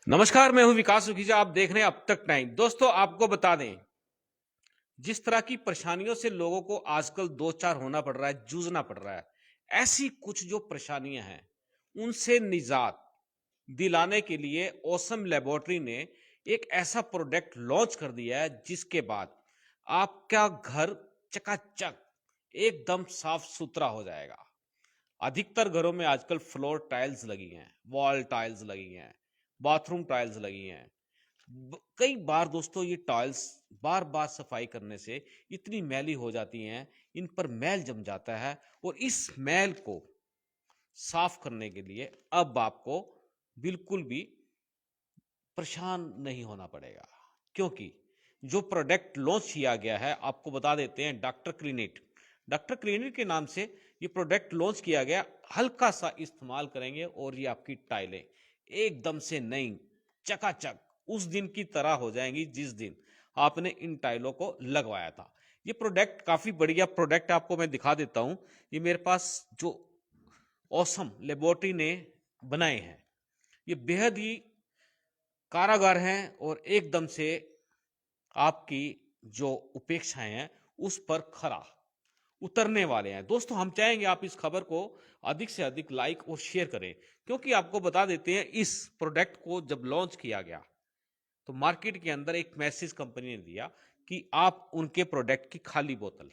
नमस्कार, मैं हूं विकास सुखीजा। आप देख रहे हैं अब तक टाइम। दोस्तों, आपको बता दें, जिस तरह की परेशानियों से लोगों को आजकल दो चार होना पड़ रहा है, जूझना पड़ रहा है, ऐसी कुछ जो परेशानियां हैं उनसे निजात दिलाने के लिए ऑसम लेबोरेटरी ने एक ऐसा प्रोडक्ट लॉन्च कर दिया है जिसके बाद आपका घर चकाचक एकदम साफ सुथरा हो जाएगा। अधिकतर घरों में आजकल फ्लोर टाइल्स लगी हैं, वॉल टाइल्स लगी हैं, बाथरूम टाइल्स लगी हैं। कई बार दोस्तों ये टाइल्स बार बार सफाई करने से इतनी मैली हो जाती हैं, इन पर मैल जम जाता है और इस मैल को साफ करने के लिए अब आपको बिल्कुल भी परेशान नहीं होना पड़ेगा, क्योंकि जो प्रोडक्ट लॉन्च किया गया है, आपको बता देते हैं, डॉक्टर क्लिनिक के नाम से ये प्रोडक्ट लॉन्च किया गया। हल्का सा इस्तेमाल करेंगे और ये आपकी टाइलें एकदम से नई चकाचक उस दिन की तरह हो जाएंगी जिस दिन आपने इन टाइलों को लगवाया था। ये प्रोडक्ट काफी बढ़िया प्रोडक्ट आपको मैं दिखा देता हूं। ये मेरे पास जो ऑसम लेबोरेटरी ने बनाए हैं, ये बेहद ही कारागार हैं और एकदम से आपकी जो उपेक्षाएं हैं उस पर खरा उतरने वाले हैं। दोस्तों, हम चाहेंगे आप इस खबर को अधिक से अधिक लाइक और शेयर करें, क्योंकि आपको बता देते हैं, इस प्रोडक्ट को जब लॉन्च किया गया तो मार्केट के अंदर एक मैसेज कंपनी ने दिया कि आप उनके प्रोडक्ट की खाली बोतल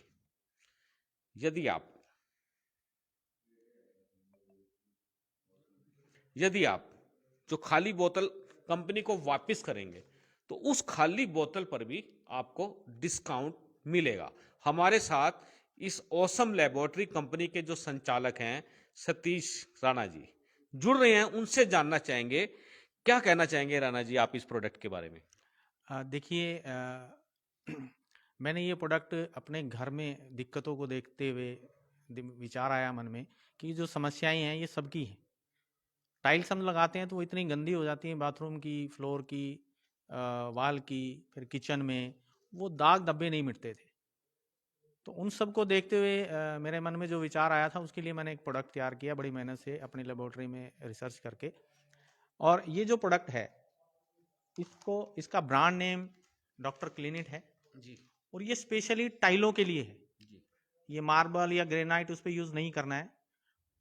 यदि आप यदि आप जो खाली बोतल कंपनी को वापस करेंगे तो उस खाली बोतल पर भी आपको डिस्काउंट मिलेगा। हमारे साथ इस ऑसम लेबोरेटरी कंपनी के जो संचालक हैं सतीश राणा जी जुड़ रहे हैं, उनसे जानना चाहेंगे क्या कहना चाहेंगे। राणा जी, आप इस प्रोडक्ट के बारे में। देखिए, मैंने ये प्रोडक्ट अपने घर में दिक्कतों को देखते हुए विचार आया मन में कि जो समस्याएं हैं ये सबकी हैं। टाइल्स हम लगाते हैं तो वो इतनी गंदी हो जाती हैं, बाथरूम की, फ्लोर की, वॉल की, फिर किचन में वो दाग धब्बे नहीं मिटते थे। तो उन सब को देखते हुए मेरे मन में जो विचार आया था उसके लिए मैंने एक प्रोडक्ट तैयार किया बड़ी मेहनत से अपनी लेबोरेटरी में रिसर्च करके। और ये जो प्रोडक्ट है इसका ब्रांड नेम डॉक्टर क्लिनिक है जी और ये स्पेशली टाइलों के लिए है। जी ये मार्बल या ग्रेनाइट उस पर यूज नहीं करना है,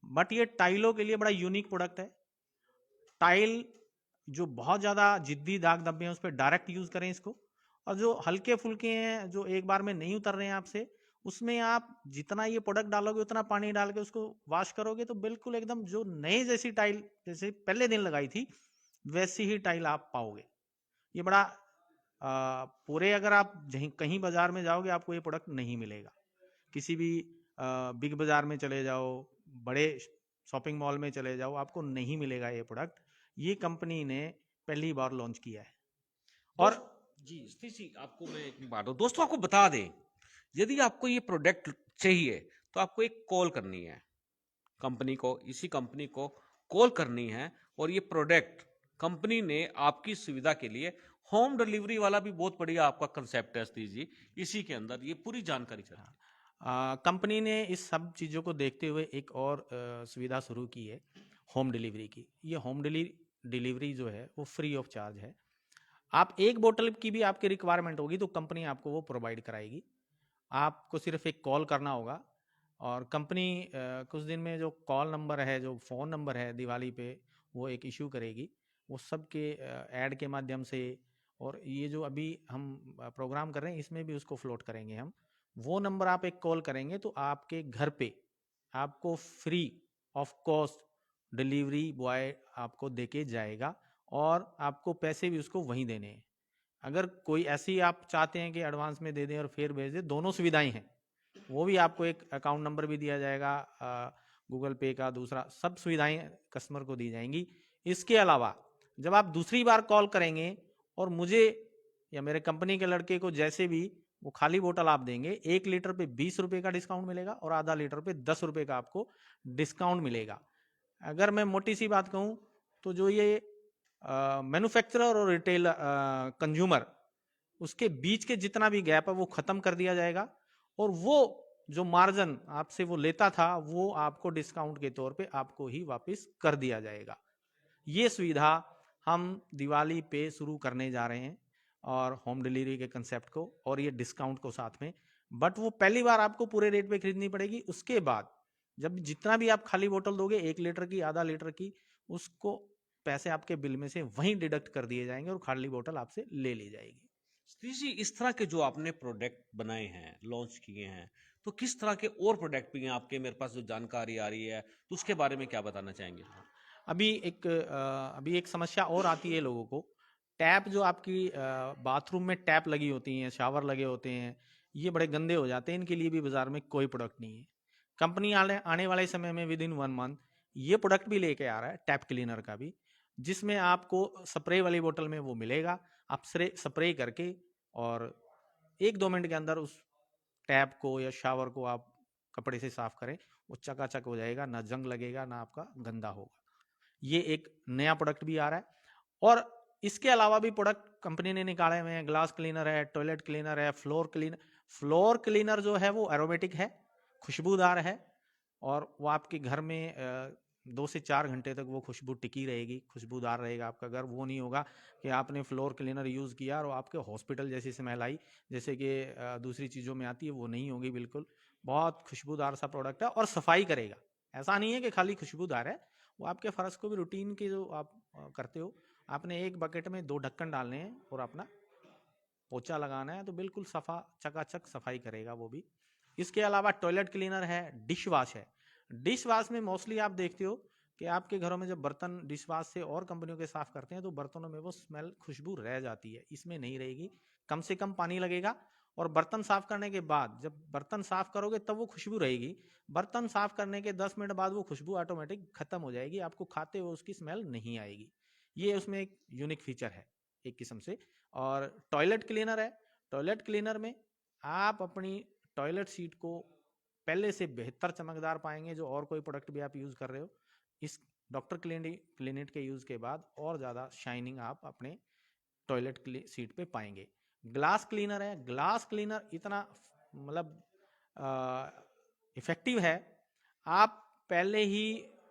बट ये टाइलों के लिए बड़ा यूनिक प्रोडक्ट है। टाइल जो बहुत ज़्यादा जिद्दी दाग धब्बे हैं उस पर डायरेक्ट यूज करें इसको, और जो हल्के फुल्के हैं जो एक बार में नहीं उतर रहे हैं आपसे, उसमें आप जितना ये प्रोडक्ट डालोगे उतना पानी डाल के उसको वॉश करोगे तो बिल्कुल एकदम जो नए जैसी टाइल जैसे पहले दिन लगाई थी वैसी ही टाइल आप पाओगे। ये बड़ा पूरे अगर आप कहीं बाजार में जाओगे आपको ये प्रोडक्ट नहीं मिलेगा। किसी भी बिग बाजार में चले जाओ, बड़े शॉपिंग मॉल में चले जाओ, आपको नहीं मिलेगा ये प्रोडक्ट। ये कंपनी ने पहली बार लॉन्च किया है। और दोस्त जी सतीश जी, आपको मैं एक बात दोस्तों आपको बता दें, यदि आपको ये प्रोडक्ट चाहिए तो आपको एक कॉल करनी है कंपनी को, इसी कंपनी को कॉल करनी है। और ये प्रोडक्ट कंपनी ने आपकी सुविधा के लिए होम डिलीवरी वाला भी बहुत बढ़िया आपका कंसेप्ट है सतीश जी, इसी के अंदर ये पूरी जानकारी चलती है। कंपनी ने इस सब चीज़ों को देखते हुए एक और सुविधा शुरू की है, होम डिलीवरी की। ये होम डिलीवरी जो है वो फ्री ऑफ चार्ज है। आप एक बोतल की भी आपकी रिक्वायरमेंट होगी तो कंपनी आपको वो प्रोवाइड कराएगी। आपको सिर्फ एक कॉल करना होगा और कंपनी कुछ दिन में जो कॉल नंबर है, जो फ़ोन नंबर है दिवाली पे, वो एक इशू करेगी। वो सब के ऐड के माध्यम से, और ये जो अभी हम प्रोग्राम कर रहे हैं इसमें भी उसको फ्लोट करेंगे हम। वो नंबर आप एक कॉल करेंगे तो आपके घर पे आपको free of cost delivery boy आपको देके जाएगा और आपको पैसे भी उसको वहीं देने हैं। अगर कोई ऐसी आप चाहते हैं कि एडवांस में दे दें और फिर भेज दें, दोनों सुविधाएं हैं। वो भी आपको एक अकाउंट नंबर भी दिया जाएगा, गूगल पे का, दूसरा सब सुविधाएं कस्टमर को दी जाएंगी। इसके अलावा जब आप दूसरी बार कॉल करेंगे और मुझे या मेरे कंपनी के लड़के को जैसे भी वो खाली बोतल आप देंगे, 1 लीटर पे 20 रुपए का डिस्काउंट मिलेगा और आधा लीटर पे 10 रुपए का आपको डिस्काउंट मिलेगा। अगर मैं मोटी सी बात कहूं तो जो ये मैन्युफैक्चरर और रिटेल कंज्यूमर, उसके बीच के जितना भी गैप है वो खत्म कर दिया जाएगा और वो जो मार्जिन आपसे वो लेता था वो आपको डिस्काउंट के तौर पे आपको ही वापस कर दिया जाएगा। ये सुविधा हम दिवाली पे शुरू करने जा रहे हैं और होम डिलीवरी के कंसेप्ट को और ये डिस्काउंट को साथ में। बट वो पहली बार आपको पूरे रेट पे खरीदनी पड़ेगी। उसके बाद जब जितना भी आप खाली बोतल दोगे 1 लीटर की, आधा लीटर की, उसको पैसे आपके बिल में से वहीं डिडक्ट कर दिए जाएंगे और खाली बोतल आपसे ले ली जाएगी। सतीश जी, इस तरह के जो आपने प्रोडक्ट बनाए हैं, लॉन्च किए हैं, तो किस तरह के और प्रोडक्ट भी हैं आपके, मेरे पास जो जानकारी आ रही है, तो उसके बारे में क्या बताना चाहेंगे? अभी एक समस्या और आती है लोगों को। टैप जो आपकी बाथरूम में टैप लगी होती हैं, शावर लगे होते हैं, ये बड़े गंदे हो जाते हैं। इनके लिए भी बाजार में कोई प्रोडक्ट नहीं है। कंपनी आने आने वाले समय में विद इन 1 मंथ ये प्रोडक्ट भी लेके आ रहा है, टैप क्लीनर का भी, जिसमें आपको स्प्रे वाली बोतल में वो मिलेगा। आप स्प्रे करके और 1-2 मिनट के अंदर उस टैप को या शावर को आप कपड़े से साफ करें, वो चकाचक हो जाएगा, ना जंग लगेगा, ना आपका गंदा होगा। ये एक नया प्रोडक्ट भी आ रहा है और इसके अलावा भी प्रोडक्ट कंपनी ने निकाले हुए हैं। ग्लास क्लीनर है, टॉयलेट क्लीनर है, फ्लोर क्लीनर जो है वो एरोमेटिक है, खुशबूदार है और वो आपके घर में 2 से 4 घंटे तक वो खुशबू टिकी रहेगी, खुशबूदार रहेगा आपका घर। वो नहीं होगा कि आपने फ्लोर क्लीनर यूज़ किया और आपके हॉस्पिटल जैसी स्मेल आई, जैसे कि दूसरी चीज़ों में आती है, वो नहीं होगी बिल्कुल। बहुत खुशबूदार सा प्रोडक्ट है और सफाई करेगा। ऐसा नहीं है कि खाली खुशबूदार है, वो आपके फर्श को भी रूटीन के जो आप करते हो, आपने एक बकेट में 2 ढक्कन डालने हैं और अपना पोछा लगाना है तो बिल्कुल सफा चकाचक सफाई करेगा वो भी। इसके अलावा टॉयलेट क्लीनर है, डिश वॉश है। डिश वॉश में मोस्टली आप देखते हो कि आपके घरों में जब बर्तन डिश वॉश से और कंपनियों के साफ करते हैं तो बर्तनों में वो स्मेल खुशबू रह जाती है, इसमें नहीं रहेगी। कम से कम पानी लगेगा और बर्तन साफ करने के बाद जब बर्तन साफ करोगे तब वो खुशबू रहेगी। बर्तन साफ करने के 10 मिनट बाद वो खुशबू ऑटोमेटिक खत्म हो जाएगी, आपको खाते हुए उसकी स्मेल नहीं आएगी। ये उसमें एक यूनिक फीचर है एक किस्म से। और टॉयलेट क्लीनर है, टॉयलेट क्लीनर में आप अपनी टॉयलेट सीट को पहले से बेहतर चमकदार पाएंगे, जो और कोई प्रोडक्ट भी आप यूज कर रहे हो इस डॉक्टर क्लिनिक के यूज के बाद और ज्यादा शाइनिंग आप अपने टॉयलेट सीट पे पाएंगे। ग्लास क्लीनर है, ग्लास क्लीनर इतना मतलब इफेक्टिव है, आप पहले ही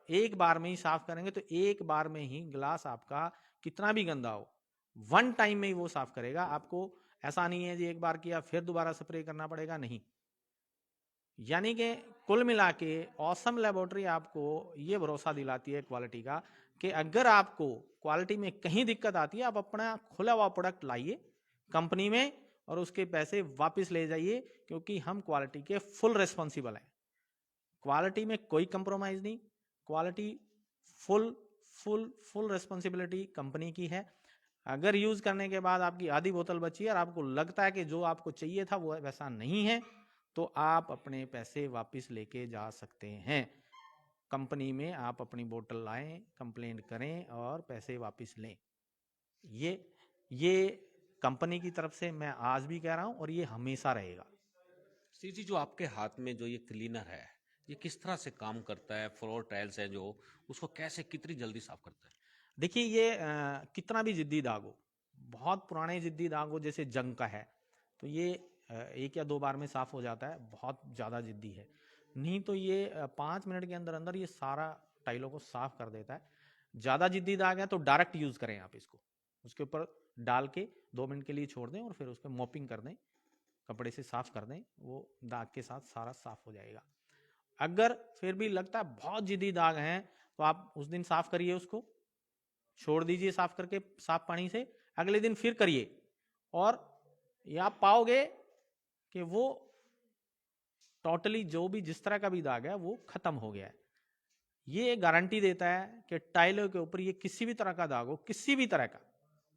एक बार में ही साफ करेंगे तो एक बार में ही ग्लास आपका कितना भी गंदा हो 1 टाइम में ही वो साफ करेगा आपको। ऐसा नहीं है जी एक बार किया फिर दोबारा स्प्रे करना पड़ेगा, नहीं। यानी कि कुल मिला के ऑसम लेबोरेटरी आपको ये भरोसा दिलाती है क्वालिटी का कि अगर आपको क्वालिटी में कहीं दिक्कत आती है, आप अपना खुला हुआ प्रोडक्ट लाइए कंपनी में और उसके पैसे वापस ले जाइए, क्योंकि हम क्वालिटी के फुल रिस्पॉन्सिबल हैं। क्वालिटी में कोई कंप्रोमाइज नहीं, quality full full full responsibility company की है। अगर यूज करने के बाद आपकी आधी बोतल बची है और आपको लगता है कि जो आपको चाहिए था वो वैसा नहीं है, तो आप अपने पैसे वापस लेके जा सकते हैं। कंपनी में आप अपनी बोतल लाएं, कंप्लेंट करें और पैसे वापस लें। ये कंपनी की तरफ से मैं आज भी कह रहा हूं और ये हमेशा रहेगा। सतीश जी, जो आपके हाथ में जो ये क्लीनर है, ये किस तरह से काम करता है? फ्लोर टाइल्स है जो, उसको कैसे कितनी जल्दी साफ करता है? देखिए ये कितना भी जिद्दी दाग हो, बहुत पुराने जिद्दी दाग हो जैसे जंग का है, तो ये 1 या 2 बार में साफ हो जाता है। बहुत ज़्यादा जिद्दी है नहीं तो ये 5 मिनट के अंदर अंदर ये सारा टाइलों को साफ कर देता है। ज़्यादा जिद्दी दाग है तो डायरेक्ट यूज़ करें आप इसको, उसके ऊपर डाल के 2 मिनट के लिए छोड़ दें और फिर उस पर मॉपिंग कर दें, कपड़े से साफ कर दें, वो दाग के साथ सारा साफ हो जाएगा। अगर फिर भी लगता है बहुत जिद्दी दाग हैं तो आप उस दिन साफ करिए, उसको छोड़ दीजिए साफ करके साफ पानी से, अगले दिन फिर करिए और ये आप पाओगे कि वो टोटली जो भी जिस तरह का भी दाग है वो खत्म हो गया है। ये गारंटी देता है कि टाइलों के ऊपर ये किसी भी तरह का दाग हो, किसी भी तरह का,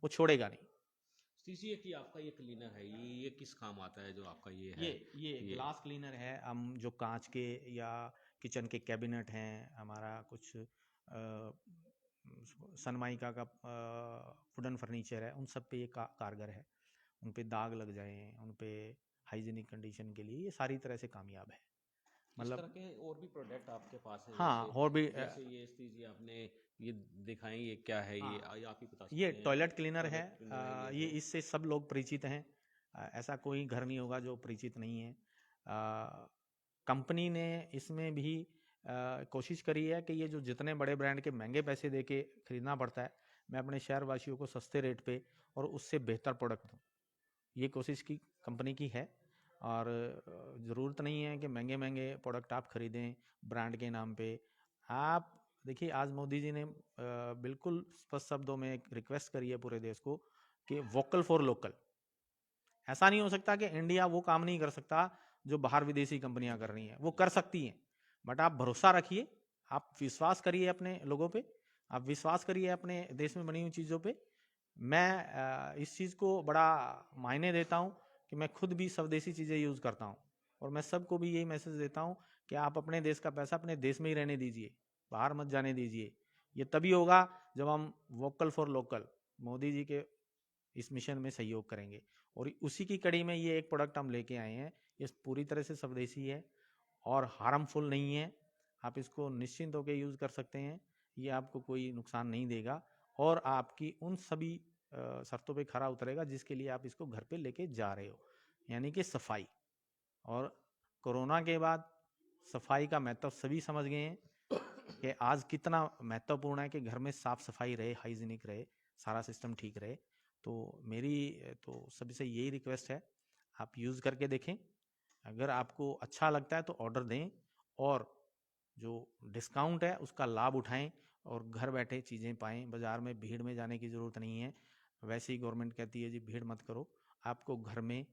वो छोड़ेगा नहीं। सतीश जी, कि आपका ये क्लीनर है, ये किस काम आता है जो आपका ये ये है? ये ये ग्लास क्लीनर है। हम जो कांच के या किचन के कैबिनेट हैं, हमारा कुछ सनमाइका का वुडन फर्नीचर है, उन सब पे ये कारगर है। उन पे दाग लग जाए, उन पे हाइजीनिक कंडीशन के लिए ये सारी तरह से कामयाब है। इस तरह मतलब के और भी प्रोडक्ट आपके पास है? हाँ, जैसे और भी जैसे ये सतीश जी आपने ये दिखाएं, ये क्या है? ये हाँ, आप ही बता ये सकते हैं। टॉयलेट क्लीनर है। टॉयलेट क्लीनर है ये ये तो। इससे सब लोग परिचित हैं। ऐसा कोई घर नहीं होगा जो परिचित नहीं है। कंपनी ने इसमें भी कोशिश करी है कि ये जो जितने बड़े ब्रांड के महंगे पैसे दे के खरीदना पड़ता है, मैं अपने शहरवासियों को सस्ते रेट पे और उससे बेहतर प्रोडक्ट दूँ। ये कोशिश की कंपनी की है। और ज़रूरत नहीं है कि महंगे महंगे प्रोडक्ट आप खरीदें ब्रांड के नाम पे। आप देखिए, आज मोदी जी ने बिल्कुल स्पष्ट शब्दों में एक रिक्वेस्ट करी है पूरे देश को कि वोकल फॉर लोकल। ऐसा नहीं हो सकता कि इंडिया वो काम नहीं कर सकता जो बाहर विदेशी कंपनियां कर रही हैं, वो कर सकती हैं। बट आप भरोसा रखिए, आप विश्वास करिए अपने लोगों पे, आप विश्वास करिए अपने देश में बनी हुई चीज़ों पे। मैं इस चीज़ को बड़ा मायने देता हूँ कि मैं खुद भी स्वदेशी चीज़ें यूज़ करता हूँ। और मैं सबको भी यही मैसेज देता हूँ कि आप अपने देश का पैसा अपने देश में ही रहने दीजिए, बाहर मत जाने दीजिए। ये तभी होगा जब हम vocal for local Modi ji के इस मिशन में सहयोग करेंगे। और उसी की कड़ी में ये एक प्रोडक्ट हम लेके आए हैं। ये पूरी तरह से स्वदेशी है और हार्मफुल नहीं है। आप इसको निश्चिंत होकर यूज़ कर सकते हैं। ये आपको कोई नुकसान नहीं देगा और आपकी उन सभी शर्तों पे खरा उतरेगा जिसके लिए आप इसको घर पे लेके जा रहे हो, यानी कि सफाई। और कोरोना के बाद सफाई का महत्व सभी समझ गए हैं कि आज कितना महत्वपूर्ण है कि घर में साफ सफाई रहे, हाइजीनिक रहे, सारा सिस्टम ठीक रहे। तो मेरी तो सभी से यही रिक्वेस्ट है, आप यूज़ करके देखें। अगर आपको अच्छा लगता है तो ऑर्डर दें और जो डिस्काउंट है उसका लाभ उठाएं और घर बैठे चीज़ें पाएं। बाज़ार में भीड़ में जाने की ज़रूरत नहीं है। वैसे ही गवर्नमेंट कहती है जी भीड़ मत करो, आपको घर में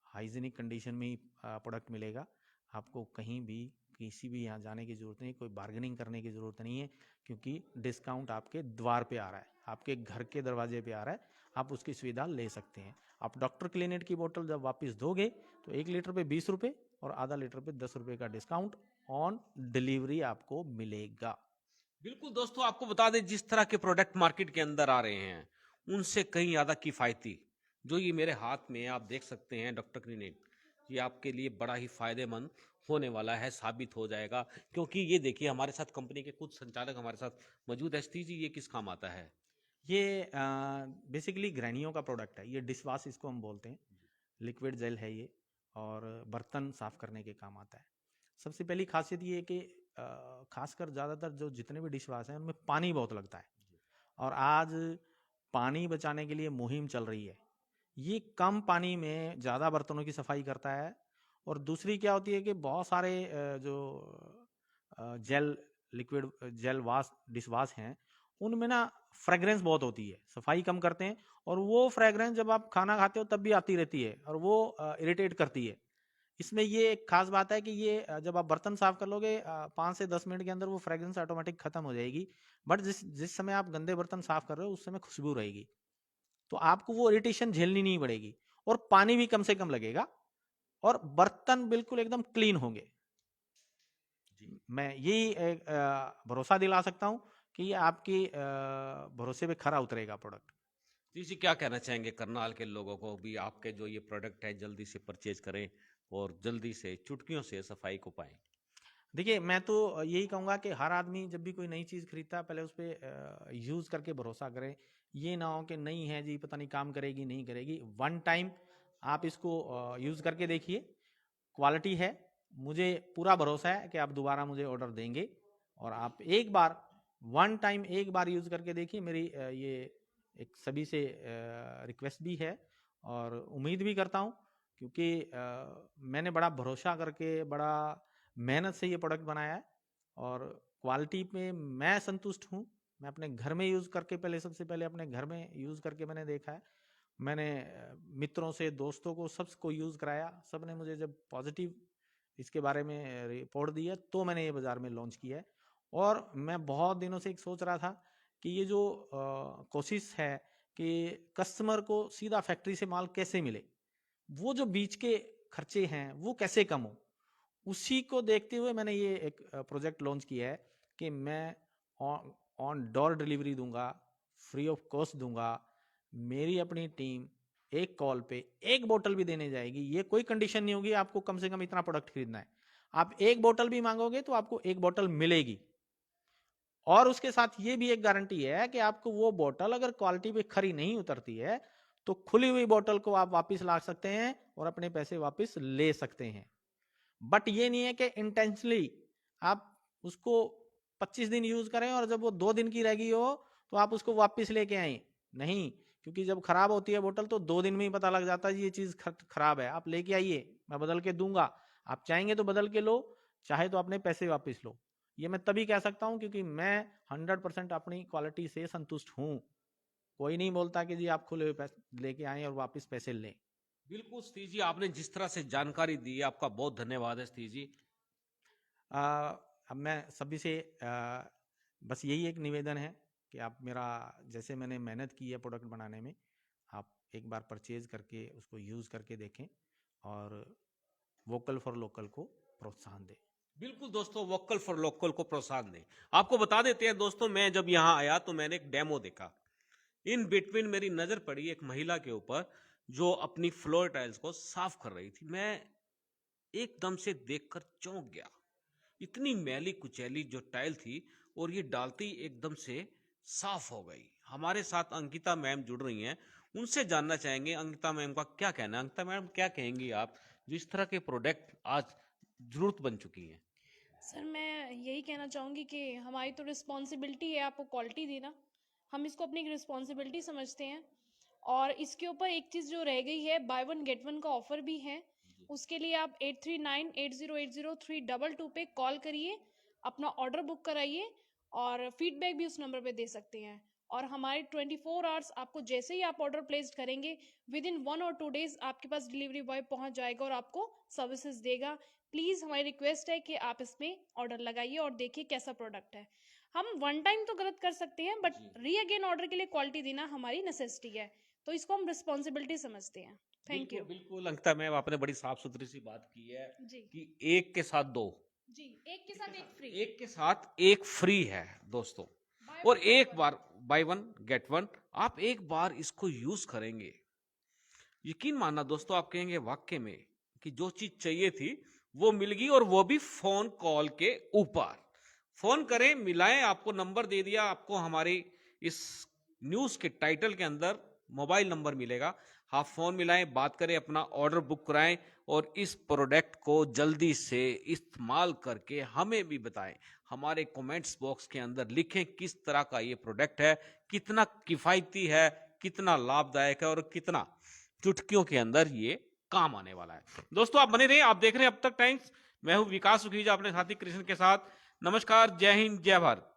हाइजीनिक कंडीशन में ही प्रोडक्ट मिलेगा। आपको कहीं भी किसी भी यहाँ जाने की ज़रूरत नहीं, कोई बार्गेनिंग करने की ज़रूरत नहीं है, क्योंकि डिस्काउंट आपके द्वार पे आ रहा है, आपके घर के दरवाजे पे आ रहा है। आप उसकी सुविधा ले सकते हैं। आप डॉक्टर क्लिनिक की बोतल जब वापस दोगे तो 1 लीटर पे 20 रुपये और आधा लीटर पे 10 रुपये का डिस्काउंट ऑन डिलीवरी आपको मिलेगा। बिल्कुल दोस्तों, आपको बता दें जिस तरह के प्रोडक्ट मार्केट के अंदर आ रहे हैं उनसे कहीं ज़्यादा किफ़ायती जो ये मेरे हाथ में आप देख सकते हैं डॉक्टर क्लिनिक, ये आपके लिए बड़ा ही फायदेमंद होने वाला है, साबित हो जाएगा। क्योंकि ये देखिए हमारे साथ कंपनी के कुछ संचालक हमारे साथ मौजूद है। सतीश जी, ये किस काम आता है? ये बेसिकली गृहिणियों का प्रोडक्ट है। ये डिशवाश इसको हम बोलते हैं, लिक्विड जेल है ये और बर्तन साफ करने के काम आता है। सबसे पहली खासियत ये है कि खासकर ज़्यादातर जो जितने भी डिशवाश हैं उनमें पानी बहुत लगता है और आज पानी बचाने के लिए मुहिम चल रही है। ये कम पानी में ज़्यादा बर्तनों की सफाई करता है। और दूसरी क्या होती है कि बहुत सारे जो gel liquid gel wash dish wash हैं उनमें ना फ्रेग्रेंस बहुत होती है, सफाई कम करते हैं। और वो फ्रेग्रेंस जब आप खाना खाते हो तब भी आती रहती है और वो इरिटेट करती है। इसमें ये एक खास बात है कि ये जब आप बर्तन साफ कर लोगे 5 से 10 मिनट के अंदर वो फ्रेग्रेंस ऑटोमेटिक खत्म हो जाएगी। बट जिस जिस समय आप गंदे बर्तन साफ कर रहे हो उस समय खुशबू रहेगी, तो आपको वो इरिटेशन झेलनी नहीं पड़ेगी और पानी भी कम से कम लगेगा और बर्तन बिल्कुल एकदम क्लीन होंगे। मैं यही भरोसा दिला सकता हूँ कि ये आपकी भरोसे पे खरा उतरेगा प्रोडक्ट। सतीश जी, क्या कहना चाहेंगे करनाल के लोगों को भी आपके जो ये प्रोडक्ट है जल्दी से परचेज करें और जल्दी से चुटकियों से सफाई को पाएं? देखिए, मैं तो यही कहूँगा कि हर आदमी जब भी कोई नई चीज़ खरीदता है पहले उस पर यूज़ करके भरोसा करे। ये ना हो कि नहीं है जी पता नहीं काम करेगी नहीं करेगी। वन टाइम आप इसको यूज़ करके देखिए, क्वालिटी है, मुझे पूरा भरोसा है कि आप दोबारा मुझे ऑर्डर देंगे। और आप एक बार वन टाइम एक बार यूज़ करके देखिए। मेरी ये एक सभी से रिक्वेस्ट भी है और उम्मीद भी करता हूँ, क्योंकि मैंने बड़ा भरोसा करके बड़ा मेहनत से ये प्रोडक्ट बनाया है और क्वालिटी पे मैं संतुष्ट हूँ। मैं अपने घर में यूज़ करके पहले सबसे पहले अपने घर में यूज़ करके मैंने देखा है। मैंने मित्रों से दोस्तों को सबको यूज़ कराया, सब ने मुझे जब पॉजिटिव इसके बारे में रिपोर्ट दी है तो मैंने ये बाज़ार में लॉन्च किया है। और मैं बहुत दिनों से एक सोच रहा था कि ये जो कोशिश है कि कस्टमर को सीधा फैक्ट्री से माल कैसे मिले, वो जो बीच के खर्चे हैं वो कैसे कम हो, उसी को देखते हुए मैंने ये एक प्रोजेक्ट लॉन्च किया है कि मैं ऑन डोर डिलीवरी दूंगा, फ्री ऑफ कॉस्ट दूंगा। मेरी अपनी टीम एक कॉल पे एक बोतल भी देने जाएगी। ये कोई कंडीशन नहीं होगी आपको कम से कम इतना प्रोडक्ट खरीदना है, आप एक बोतल भी मांगोगे तो आपको एक बोतल मिलेगी। और उसके साथ ये भी एक गारंटी है कि आपको वो बोतल अगर क्वालिटी पे खरी नहीं उतरती है तो खुली हुई बोतल को आप वापस ला सकते हैं और अपने पैसे वापस ले सकते हैं। बट ये नहीं है कि इंटेंशनली आप उसको 25 दिन यूज करें और जब वो 2 दिन की रह गई हो तो आप उसको वापस लेके आए नहीं, क्योंकि जब खराब होती है बोतल तो 2 दिन में ही पता लग जाता है ये चीज खराब है। आप लेके आइए, मैं बदल के दूंगा, आप चाहेंगे तो बदल के लो, चाहे तो अपने पैसे वापस लो। ये मैं तभी कह सकता हूं क्योंकि मैं 100% अपनी क्वालिटी से संतुष्ट हूं। कोई नहीं बोलता कि जी आप खुले हुए पैसे लेके आए और वापस पैसे लें। बिल्कुल सतीश जी, आपने जिस तरह से जानकारी दी, आपका बहुत धन्यवाद है सतीश जी। अब मैं सभी से बस यही एक निवेदन है कि आप मेरा, जैसे मैंने मेहनत की है प्रोडक्ट बनाने में, आप एक बार परचेज करके उसको यूज़ करके देखें और वोकल फॉर लोकल को प्रोत्साहन दें। बिल्कुल दोस्तों, वोकल फॉर लोकल को प्रोत्साहन दें। आपको बता देते हैं दोस्तों, मैं जब यहाँ आया तो मैंने एक डेमो देखा। इन बिटवीन मेरी नजर पड़ी एक महिला के ऊपर जो अपनी फ्लोर टाइल्स को साफ कर रही थी। मैं एकदम से देखकर चौंक गया। इतनी मैली कुचैली जो टाइल थी और ये डालते ही एकदम से साफ हो गई। हमारे साथ अंकिता मैम जुड़ रही हैं, उनसे जानना चाहेंगे अंकिता मैम का क्या कहना है। अंकिता मैम, क्या कहेंगी आप जिस तरह के प्रोडक्ट आज जरूरत बन चुकी है? सर, मैं यही कहना चाहूँगी कि हमारी तो रिस्पॉन्सिबिलिटी है आपको क्वालिटी देना। हम इसको अपनी एक रिस्पॉन्सिबिलिटी समझते हैं। और इसके ऊपर एक चीज़ जो रह गई है, बाय वन गेट वन का ऑफर भी है। उसके लिए आप 8398080322 पे कॉल करिए, अपना ऑर्डर बुक कराइए और फीडबैक भी उस नंबर पे दे सकते हैं। और हमारे 24 आवर्स, आपको जैसे ही आप ऑर्डर प्लेस करेंगे, विद इन 1 और 2 डेज आपके पास डिलीवरी बॉय पहुंच जाएगा और आपको सर्विसेज देगा। प्लीज़ हमारी रिक्वेस्ट है कि आप इसमें ऑर्डर लगाइए और देखिए कैसा प्रोडक्ट है। हम वन टाइम तो गलत कर सकते हैं, बट री अगेन ऑर्डर के लिए क्वालिटी देना हमारी नेसेसिटी है, तो इसको हम रिस्पॉन्सिबिलिटी समझते हैं। Thank you. बिल्कुल अंकिता मैम, आपने बड़ी साफ सुथरी सी बात की है जी कि एक के साथ दो, जी, एक के साथ एक फ्री, एक के साथ एक फ्री है दोस्तों। बाय और वन गेट एक one. Bar by one get one, आप एक बार इसको यूज करेंगे, यकीन मानना दोस्तों, आप कहेंगे वाकई में कि जो चीज चाहिए थी वो मिल गई, और वो भी फोन कॉल के ऊपर। फोन करें, मिलाएं, आपको नंबर दे दिया, आपको हमारी इस न्यूज के टाइटल के अंदर मोबाइल नंबर मिलेगा। आप फोन मिलाएं, बात करें, अपना ऑर्डर बुक कराएं और इस प्रोडक्ट को जल्दी से इस्तेमाल करके हमें भी बताएं। हमारे कमेंट्स बॉक्स के अंदर लिखें किस तरह का ये प्रोडक्ट है, कितना किफायती है, कितना लाभदायक है और कितना चुटकियों के अंदर ये काम आने वाला है। दोस्तों आप बने रहिए, आप देख रहे हैं अब तक टाइम्स। मैं हूं विकास सुखीजा अपने साथी कृष्ण के साथ। नमस्कार, जय हिंद, जय भारत।